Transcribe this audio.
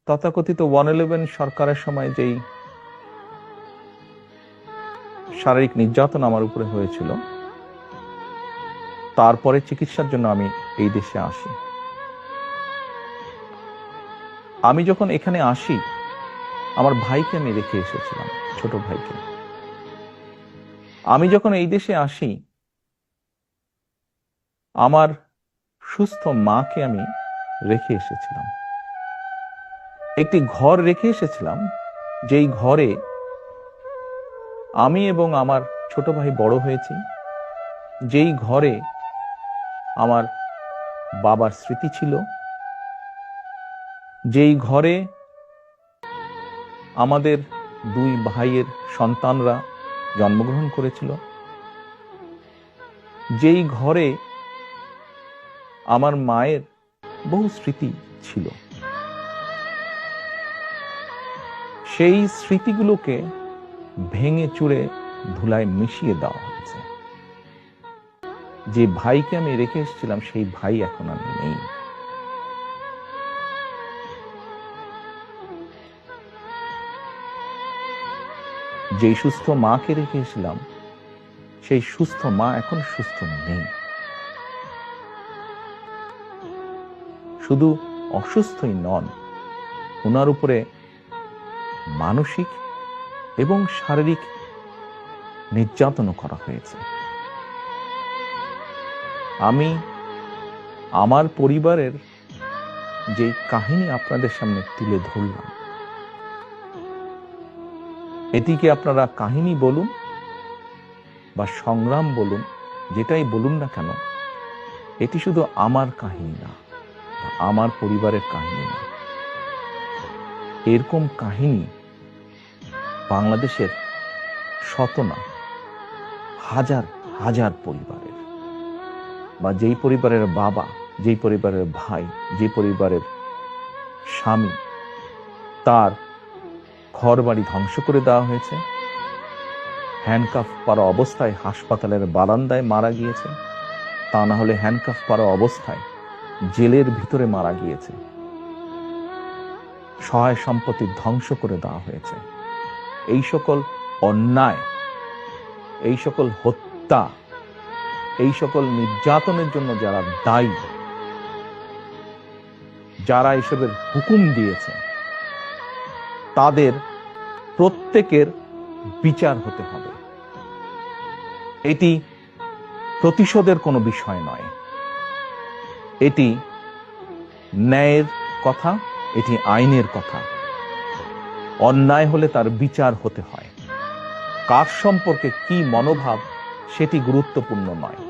তথাকথিত 111 সরকারের সময় যেই শারীরিক নির্যাতন আমার উপরে হয়েছিল, তারপরে চিকিৎসার জন্য আমি এই দেশে আসি। আমি যখন এখানে আসি, আমার ভাইকে আমি রেখে এসেছিলাম, ছোট ভাইকে। আমি যখন এই দেশে আসি, আমার সুস্থ মাকে আমি রেখে এসেছিলাম। একটি ঘর রেখে এসেছিলাম, যেই ঘরে আমি এবং আমার ছোট ভাই বড় হয়েছি, যেই ঘরে আমার বাবার স্মৃতি ছিল, যেই ঘরে আমাদের দুই ভাইয়ের সন্তানরা জন্মগ্রহণ করেছিল, যেই ঘরে আমার মায়ের বহু স্মৃতি ছিল, সেই স্মৃতিগুলোকে ভেঙে চুরে ধুলায় মিশিয়ে দেওয়া হয়েছে। যে ভাইকে আমি রেখে এসেছিলাম, সেই ভাই এখন আর নেই। যেই সুস্থ মাকে রেখে এসেছিলাম, সেই সুস্থ মা এখন সুস্থ নেই। শুধু অসুস্থই নন, ওনার উপরে মানসিক এবং শারীরিক নির্যাতনও করা হয়েছে। আমি আমার পরিবারের যে কাহিনী আপনাদের সামনে তুলে ধরলাম, এটিকে আপনারা কাহিনী বলুন বা সংগ্রাম বলুন, যেটাই বলুন না কেন, এটি শুধু আমার কাহিনী না, আমার পরিবারের কাহিনী না। এরকম কাহিনী বাংলাদেশের শত না, হাজার হাজার পরিবারের, বা যেই পরিবারের বাবা, যেই পরিবারের ভাই, যে পরিবারের স্বামী, তার ঘর বাড়ি ধ্বংস করে দেওয়া হয়েছে, হ্যান্ডকাফ পরা অবস্থায় হাসপাতালের বারান্দায় মারা গিয়েছে, তা না হলে হ্যান্ডকাফ পরা অবস্থায় জেলের ভিতরে মারা গিয়েছে, সহায় সম্পত্তি ধ্বংস করে দেওয়া হয়েছে। এই সকল অন্যায়, এই সকল হত্যা, এই সকল নির্যাতনের জন্য যারা দায়ী, যারা এসবের হুকুম দিয়েছে, তাদের প্রত্যেকের বিচার হতে হবে। এটি প্রতিশোধের কোনো বিষয় নয়, এটি ন্যায়ের কথা, এটি আইনের কথা। অন্যায় হলে তার বিচার হতে হয়। কার সম্পর্কে কি মনোভাব সেটি গুরুত্বপূর্ণ নয়।